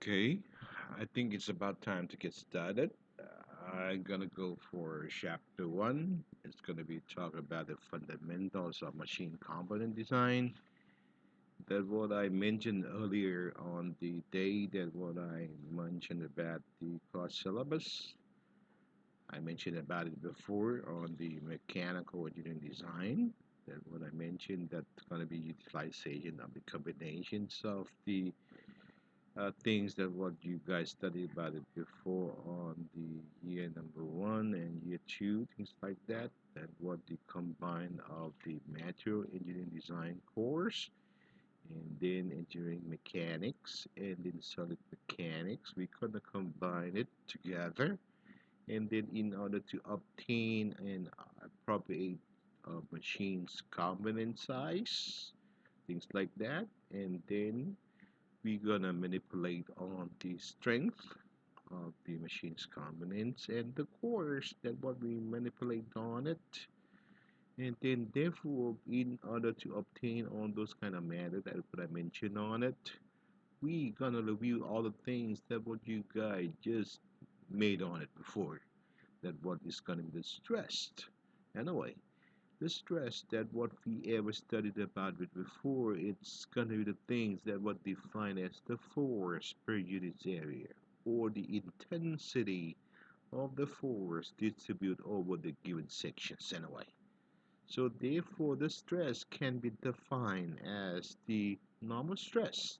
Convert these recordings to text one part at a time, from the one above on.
Okay, I think it's about time to get started. I'm gonna go for chapter one. It's gonna be talk about the fundamentals of machine component design. That what I mentioned earlier on the day that what I mentioned about the course syllabus. I mentioned about it before on the mechanical engineering design. That what I mentioned that's gonna be utilization of the combinations of the things that what you guys studied about it before on the year number one and year two, things like that. And what the combine of the material engineering design course, and then engineering mechanics, and then solid mechanics. We're gonna combine it together, and then in order to obtain an appropriate machine's component size, things like that, and then we're gonna manipulate on the strength of the machine's components and the cores that what we manipulate on it. And then therefore in order to obtain all those kind of matter that what I mentioned on it, we gonna review all the things that what you guys just made on it before. That what is gonna be the stressed. Anyway, the stress that what we ever studied about it before, it's gonna be the things that what defined as the force per unit area or the intensity of the force distributed over the given sections anyway. So therefore the stress can be defined as the normal stress.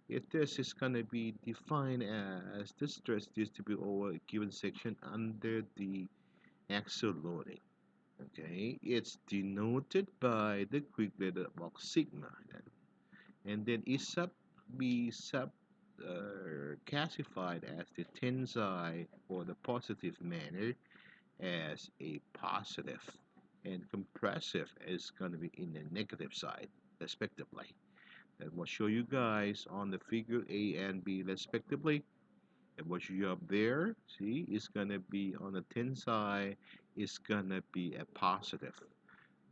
If this is gonna be defined as the stress distributed over a given section under the axial loading. Okay, it's denoted by the Greek letter of sigma, and then it's be sub classified as the tensile or the positive manner as a positive, and compressive is going to be in the negative side, respectively. And we'll show you guys on the figure A and B, respectively. And what you up there, see, is going to be on the tensile, is going to be a positive.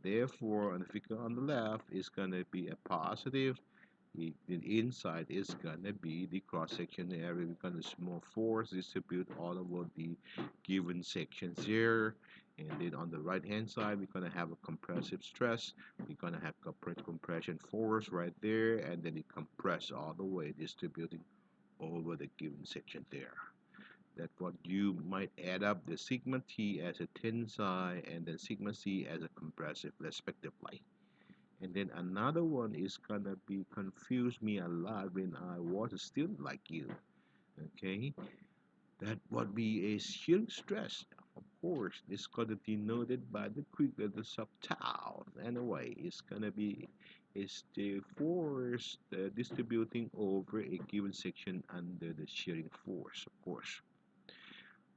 Therefore, on the figure on the left is going to be a positive. The inside is going to be the cross-section area. We're going to small force distribute all over the given sections here. And then on the right-hand side, we're going to have a compressive stress. We're going to have compression force right there. And then it compress all the way, distributing over the given section there. That what you might add up the sigma t as a tensile and then sigma c as a compressive respectively. And then another one is gonna be confuse me a lot when I was a student like you. Okay, that would be a shear stress. Of course, it's gonna be denoted by the Greek letter sub tau. Anyway, it's gonna be is the force distributing over a given section under the shearing force, of course.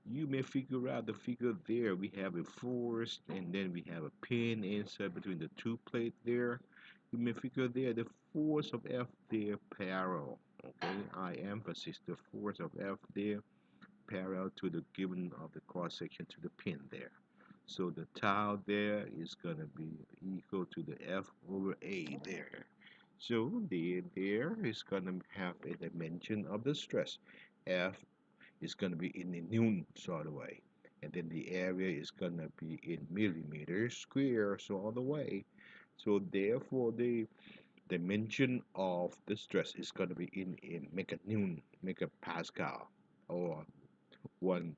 You may figure out the figure there. We have a force and then we have a pin inside between the two plates there. You may figure there the force of F there parallel. Okay, I emphasize the force of F there parallel to the given of the cross section to the pin there. So the tau there is going to be equal to the F over A there. So there is going to have a dimension of the stress. F is going to be in the Newton sort of way. And then the area is going to be in millimeters square so all the way. So therefore the dimension of the stress is going to be in meganewton, megapascal, or 1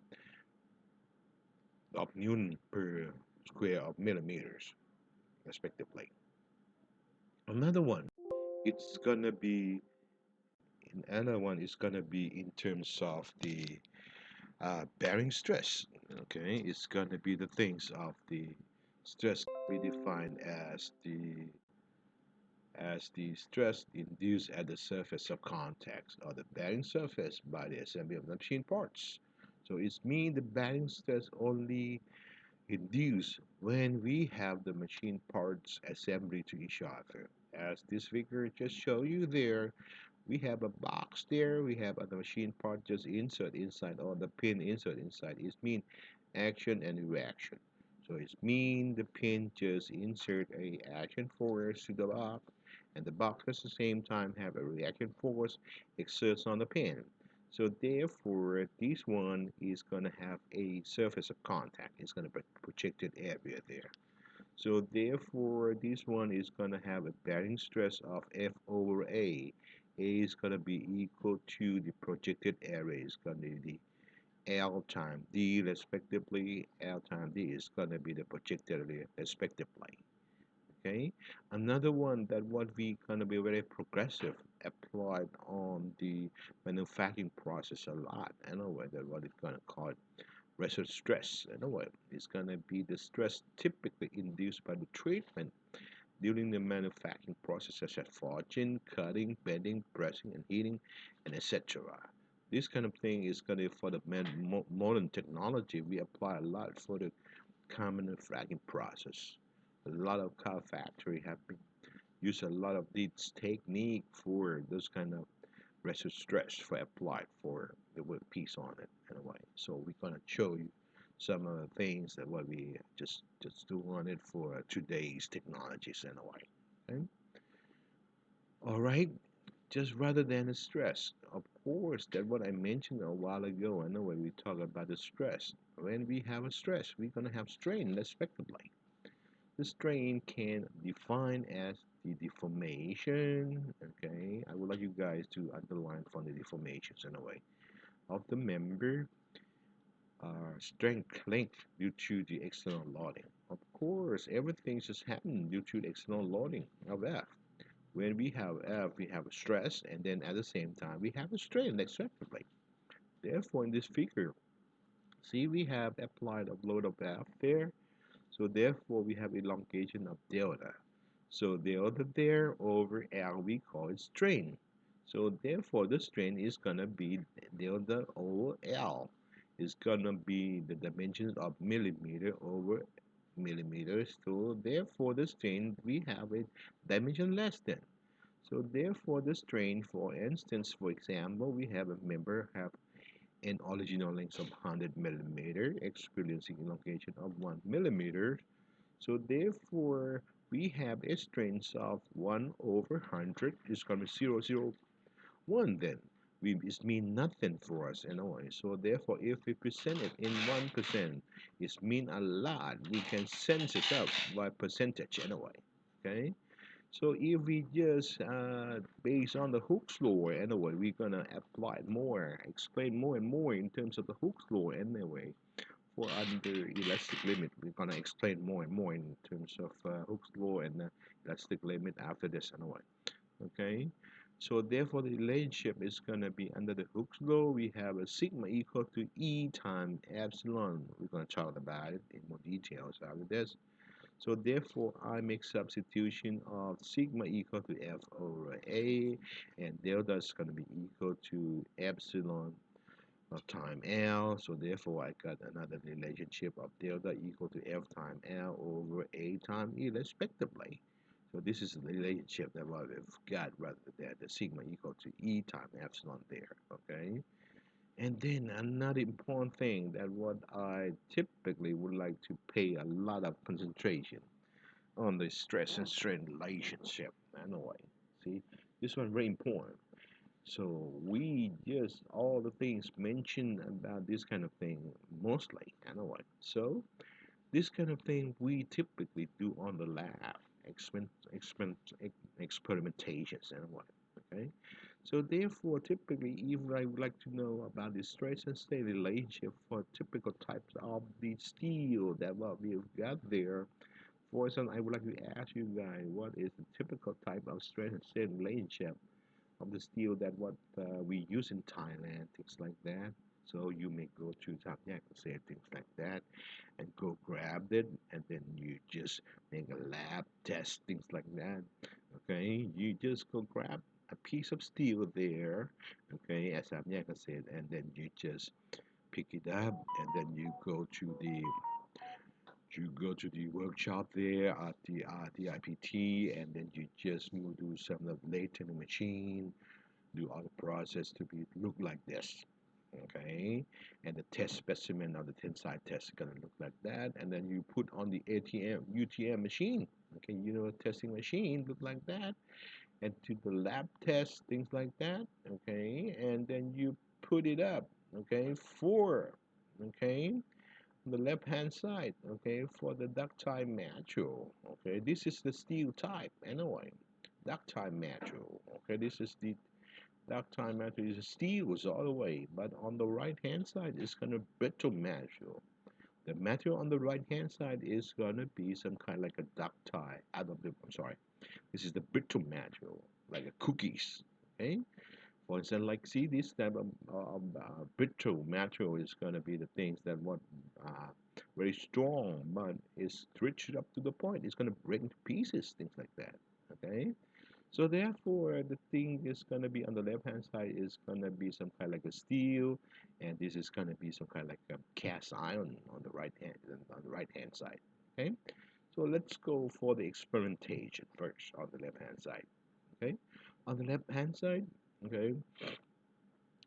of Newton per square of millimeters, respectively. Another one, it's going to be, another one is going to be in terms of the bearing stress. Okay, it's going to be the things of the stress we define as the stress induced at the surface of contact or the bearing surface by the assembly of the machine parts. So it's mean the bearing stress only induced when we have the machine parts assembly to each other. As this figure just show you there, we have a box there, we have a machine part just insert inside or the pin insert inside. It mean action and reaction. So it's mean the pin just insert a action force to the box and the box at the same time have a reaction force exerts on the pin. So therefore, this one is going to have a surface of contact. It's going to be projected area there. So therefore, this one is going to have a bearing stress of F over A. A is going to be equal to the projected area. Is going to be the L times D respectively. L times D is going to be the projected area respectively. Okay, another one that what we gonna be very progressive applied on the manufacturing process a lot. Anyway, that what it's gonna call residue stress. Anyway, it's gonna be the stress typically induced by the treatment during the manufacturing process, such as forging, cutting, bending, pressing, and heating, and etc. This kind of thing is gonna for the modern technology. We apply a lot for the common manufacturing process. A lot of car factory have been use a lot of this technique for those kind of residue stress for applied for the workpiece on it anyway. So we're gonna show you some of the things that what we just do on it for today's technologies anyway. Okay? All right. Just rather than the stress, of course, that what I mentioned a while ago. Anyway, we talk about the stress. When we have a stress, we're gonna have strain respectively. The strain can define as the deformation. Okay, I would like you guys to underline from the deformations in a way of the member, strength length due to the external loading. Of course, everything just happened due to the external loading of F. When we have F, we have a stress, and then at the same time we have a strain respectively. Therefore, in this figure, see we have applied a load of F there. So therefore, we have elongation of delta. So delta there over L, we call it strain. So therefore, the strain is gonna be delta over L. Is gonna be the dimensions of millimeter over millimeters. So therefore, the strain we have a dimension less than. So therefore, the strain, for instance, for example, we have a member have an original length of 100 millimeter, experiencing elongation of 1 millimeter. So therefore, we have a strength of 1 over 100 is going to be 0.001 then. It mean nothing for us anyway. So therefore, if we present it in 1%, it mean a lot. We can sense it up by percentage anyway. Okay. So if we just based on the Hooke's law anyway, we're gonna apply more, explain more and more in terms of the Hooke's law anyway. For under elastic limit, we're gonna explain more and more in terms of Hooke's law and elastic limit after this anyway. Okay. So therefore, the relationship is gonna be under the Hooke's law. We have a sigma equal to E times epsilon. We're gonna talk about it in more details after this. So therefore, I make substitution of sigma equal to F over A, and delta is going to be equal to epsilon time L. So therefore, I got another relationship of delta equal to F time L over A time E respectively. So this is the relationship that we've got rather than the sigma equal to E time epsilon there, okay? And then another important thing that what I typically would like to pay a lot of concentration on the stress and strain relationship. Anyway, see, this one very important. So we just all the things mentioned about this kind of thing mostly anyway. So this kind of thing we typically do on the lab experimentations anyway. Okay. So therefore, typically, if I would like to know about the stress and strain relationship for typical types of the steel that what we've got there, for example, I would like to ask you guys what is the typical type of stress and strain relationship of the steel that what we use in Thailand, things like that. So you may go to Samyak and say things like that, and go grab it, and then you just make a lab test, things like that. Okay, you just go grab a piece of steel there, okay, as Samyak said, and then you just pick it up, and then you go to the workshop there at the IPT, and then you just do some of the latent machine, do all the process to be look like this. Okay, and the test specimen of the tensile test is gonna look like that, and then you put on the ATM UTM machine. Okay, testing machine look like that, and to the lab test, things like that, okay, and then you put it up, okay, for, okay, the left hand side, okay, for the ductile material, okay, this is the steel type anyway, ductile material, okay, this is the ductile material is steel all the way, but on the right hand side is kind of brittle material. The material on the right hand side is gonna be some kind like a ductile out of the, I'm sorry, this is the brittle material, like a cookies, okay. For instance, like see this type of brittle material is gonna be the things that what uh, very strong, but is stretched up to the point. It's gonna break into pieces, things like that. Okay. So therefore, the thing is gonna be on the left hand side is gonna be some kind like a steel, and this is gonna be some kind like a cast iron on the right hand side. Okay. So let's go for the experimentation first on the left hand side. Okay. On the left hand side, okay,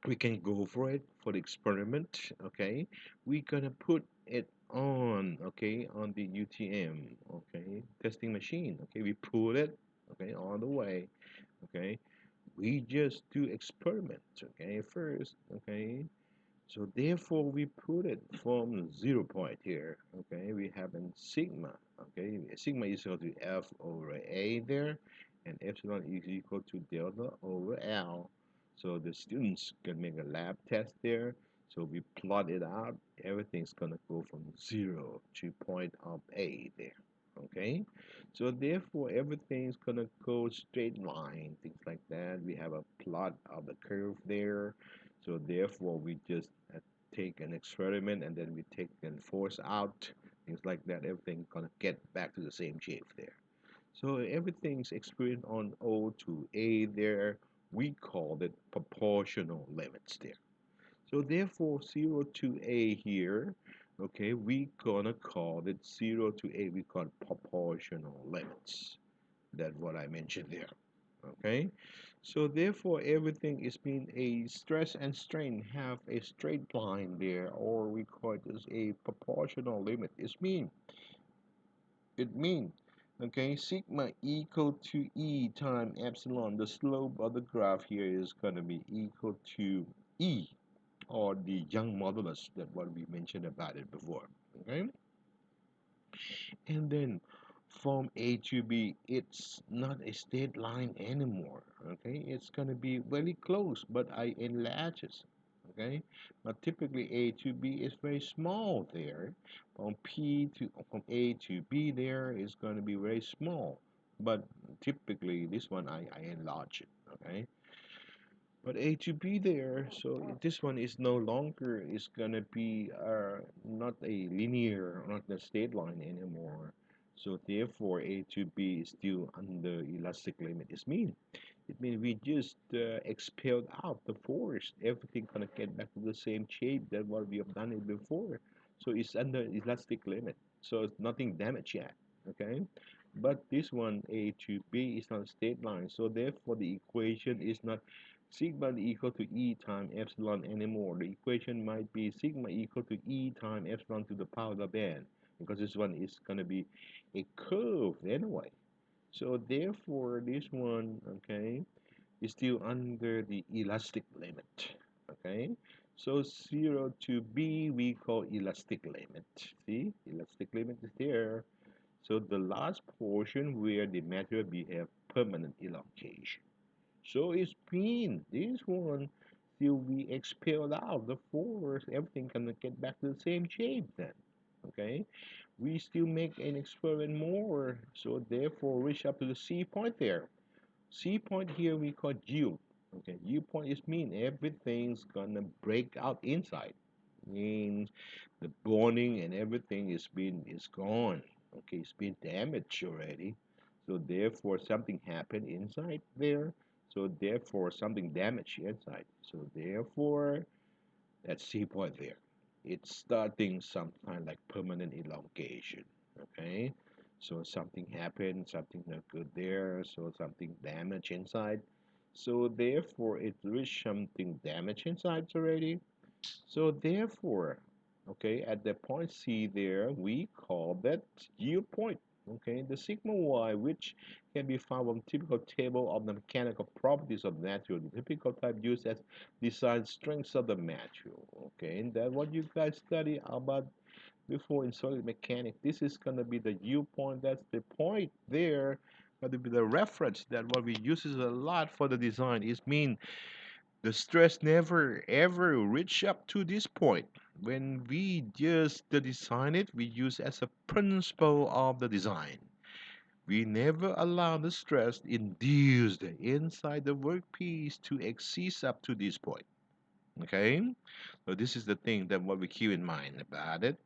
we can go for it for the experiment. Okay, we're gonna put it on, okay, on the UTM, okay, testing machine. Okay, we put it, okay, on the way. Okay, we just do experiment, okay, first. Okay, so therefore we put it from 0 point here. Okay, we have a sigma. Okay, sigma is equal to F over A there, and epsilon is equal to delta over L. So the students can make a lab test there. So we plot it out. Everything's gonna go from 0 to point of A there. Okay, so therefore everything's gonna go straight line, things like that. We have a plot of the curve there. So therefore, we just take an experiment and then we take and force out things like that. Everything gonna get back to the same shape there. So everything's experienced on O to A there. We call it proportional limits there. So therefore, 0 to A here, okay, we gonna call it 0 to A. We call it proportional limits. That's what I mentioned there. Okay, so therefore everything is being a stress and strain have a straight line there, or we call it as a proportional limit. It mean, okay, sigma equal to E times epsilon. The slope of the graph here is going to be equal to E, or the Young modulus, that what we mentioned about it before. Okay, and then from A to B, it's not a straight line anymore. Okay, it's gonna be very close, but I enlarges. Okay, but typically A to B is very small there. From A to B there is going to be very small, but typically this one I enlarge it. Okay, but A to B there, so this one is no longer is gonna be not a linear, not a straight line anymore. So therefore, A to B is still under elastic limit. It means we just expelled out the force. Everything gonna get back to the same shape that what we have done it before. So it's under elastic limit. So it's nothing damaged yet. Okay, but this one A to B is not a straight line. So therefore, the equation is not sigma equal to E times epsilon anymore. The equation might be sigma equal to E times epsilon to the power of n, because this one is going to be a curve anyway. So therefore, this one, okay, is still under the elastic limit. Okay, so 0 to B we call elastic limit. See, elastic limit is there. So the last portion where the material behave permanent elongation. So it's been this one till we expel out the force, everything can get back to the same shape then. Okay, we still make an experiment more, so therefore reach up to the C point there. C point here we call U. Okay, U point is mean everything's gonna break out inside. Means the bonding and everything is gone. Okay, it's been damaged already. So therefore something happened inside there. So therefore something damaged inside. So therefore that C point there. It's starting some kind like permanent elongation. Okay. So something happened, something not good there, so something damaged inside. So therefore it reached something damaged inside already. So therefore, okay, at the point C there, we call that yield point. Okay, the sigma y, which can be found from typical table of the mechanical properties of material, the typical type used as design strengths of the material. Okay, and that what you guys study about before in solid mechanics. This is gonna be the U point. That's the point there. Gonna be the reference that what we uses a lot for the design is mean the stress never ever reach up to this point. When we just design it, we use as a principle of the design. We never allow the stress induced inside the workpiece to exceed up to this point. Okay, so this is the thing that what we keep in mind about it.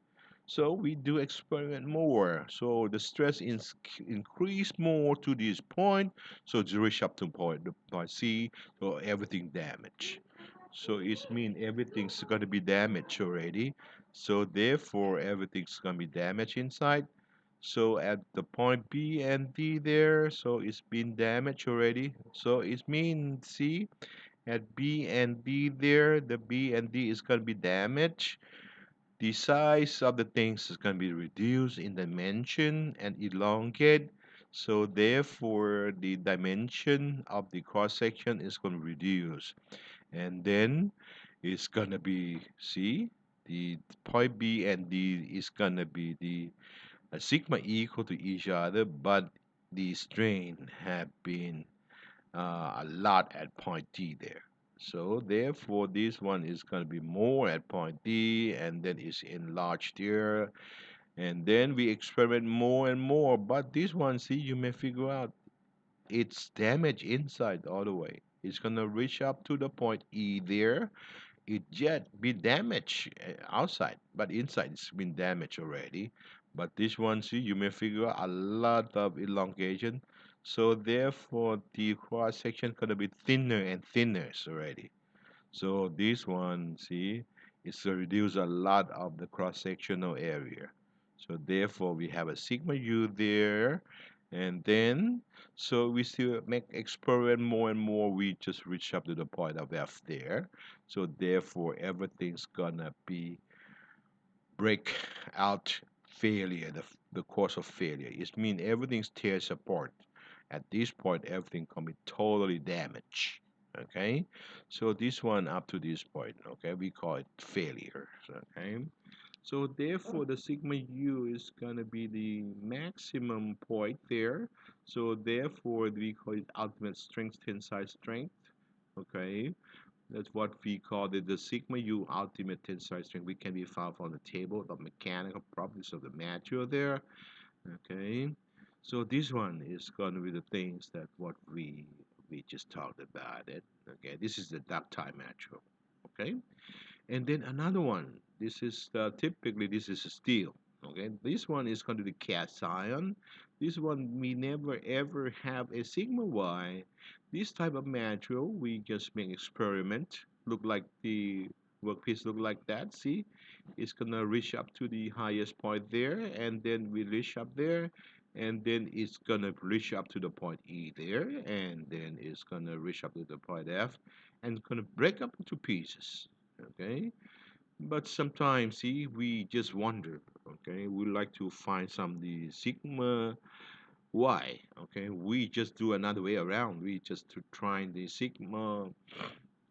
So we do experiment more. So the stress is increase more to this point. So it's reach up to point C. So everything damaged. So it means everything's going to be damaged already. So therefore everything's going to be damaged inside. So at the point B and D there, so it's been damaged already. So it means C at B and D there, the B and D is going to be damaged. The size of the things is going to be reduced in dimension and elongate. So therefore, the dimension of the cross section is going to reduce. And then it's going to be, see, the point B and D is going to be the sigma equal to each other, but the strain have been a lot at point D there. So therefore, this one is going to be more at point D, and then it's enlarged here, and then we experiment more and more. But this one, see, you may figure out it's damaged inside all the way. It's going to reach up to the point E there. It yet be damaged outside, but inside it's been damaged already. But this one, see, you may figure out a lot of elongation. So therefore, the cross section gonna be thinner and thinner already. So this one, see, it's to reduce a lot of the cross-sectional area. So therefore, we have a sigma u there, and then so we still make experiment more and more. We just reach up to the point of F there. So therefore, everything's gonna be break out failure, the cause of failure. It means everything tears apart. At this point, everything can be totally damaged. Okay, so this one up to this point, okay, we call it failure. Okay, so therefore the sigma u is gonna be the maximum point there. So therefore we call it ultimate strength tensile strength. Okay, that's what we call the sigma u ultimate tensile strength. We can be found from the table of mechanical properties of the material there. Okay, so this one is going to be the things that what we just talked about it. Okay, this is the ductile material. Okay, and then another one. This is typically this is a steel. Okay, this one is going to be cast iron. This one we never ever have a sigma y. This type of material we just make experiment. Look like the workpiece look like that. See, it's gonna reach up to the highest point there, and then we reach up there, and then it's gonna reach up to the point E there, and then it's gonna reach up to the point F, and gonna break up into pieces. Okay, but sometimes, see, we just wonder, okay, we like to find some the sigma y, okay, we just do another way around. We just to try the sigma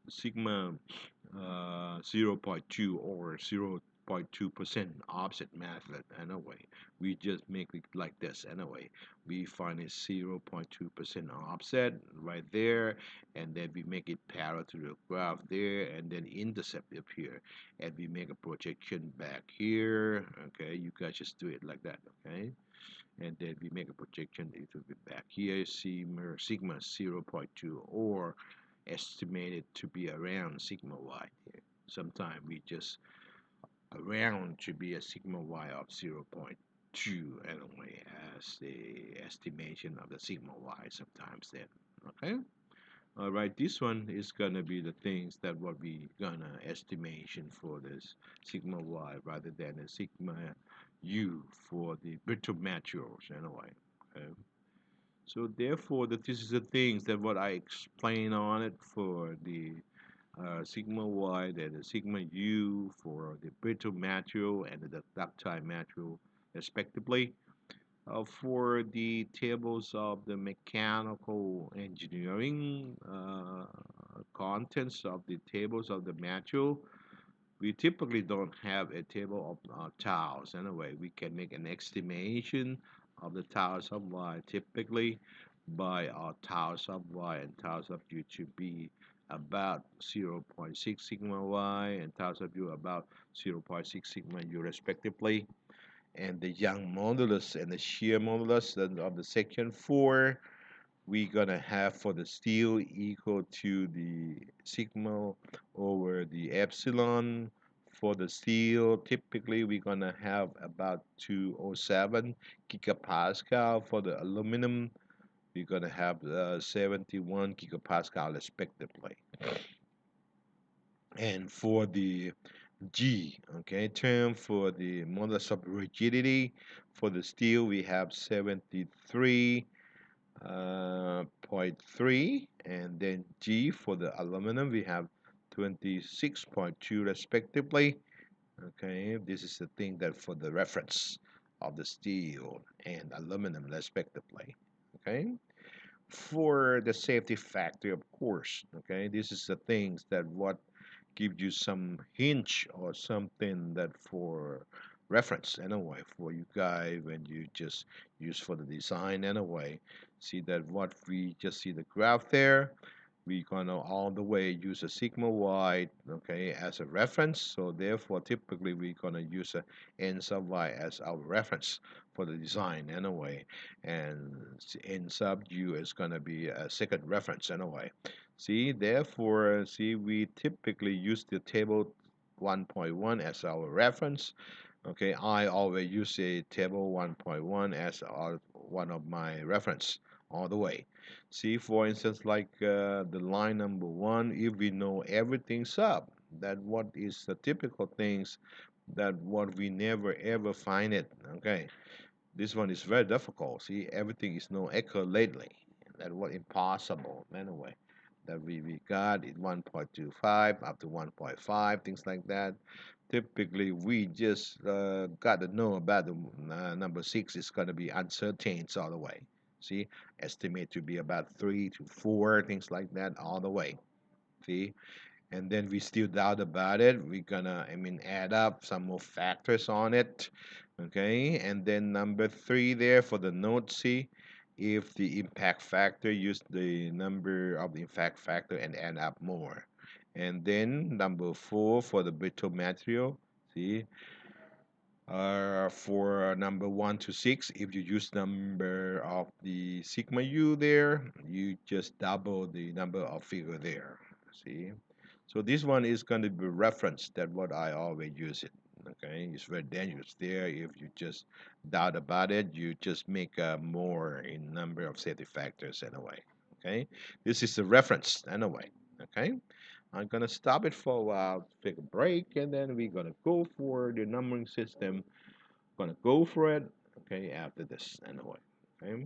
0.2 or 0.2% offset method anyway. We just make it like this anyway. We find a 0.2% offset right there, and then we make it parallel to the graph there, and then intercept up here, and we make a projection back here. Okay, you guys just do it like that. Okay, and then we make a projection, it will be back here, sigma 0.2, or estimated to be around sigma y here. Sometimes we just around to be a sigma y of 0.2 anyway as the estimation of the sigma y sometimes then. Okay, all right, this one is gonna be the things that what we gonna estimation for this sigma y rather than a sigma u for the brittle materials anyway. Okay, so therefore this is the things that what I explain on it for the sigma y, then the sigma u for the brittle material and the ductile material respectively. For the tables of the mechanical engineering contents of the tables of the material, we typically don't have a table of tiles. Anyway, we can make an estimation of the tiles of Y typically by tiles of Y and tiles of U to be about zero point 0.6 sigma Y and tiles of U about zero point 0.6 sigma U respectively. And the Young modulus and the shear modulus of the section 4 we're gonna have for the steel equal to the sigma over the epsilon. For the steel, typically we're gonna have about 207 gigapascal. For the aluminum, we're gonna have 71 gigapascal respectively. And for the G, okay, term for the modulus of rigidity, for the steel we have 73 0.3, and then G for the aluminum we have 26.2 respectively. Okay, this is the thing that for the reference of the steel and aluminum respectively. Okay, for the safety factor, of course. Okay, this is the things that what gives you some hinge or something that for reference anyway for you guys when you just use for the design anyway. See that what we just see the graph there, we gonna all the way use a sigma y, okay, as a reference. So therefore typically we're gonna use a n sub y as our reference for the design anyway, and n sub u is gonna be a second reference anyway. See, therefore, see, we typically use the table 1.1 as our reference. Okay, I always use a table 1.1 as one of my reference all the way. See, for instance, like the line number 1, if we know everything sub, that what is the typical things that what we never ever find it. Okay, this one is very difficult. See, everything is no echo lately. That was impossible anyway. That we got it 1.25 up to 1.5, things like that. Typically, we just got to know about the number 6 is going to be uncertain all the way. See, estimate to be about 3 to 4, things like that all the way. See, and then we still doubt about it. We're gonna, I mean, add up some more factors on it. Okay, and then number 3 there for the note C, if the impact factor, use the number of the impact factor and add up more. And then number 4 for the brittle material, see, for number 1 to 6, if you use number of the sigma u there, you just double the number of figure there. See, so this one is going to be reference that what I always use it. Okay, it's very dangerous there. If you just doubt about it, you just make more in number of safety factors anyway. Okay, this is the reference anyway. Okay, I'm gonna stop it for a while, take a break, and then we're gonna go for the numbering system. Gonna go for it. Okay, after this anyway. Okay.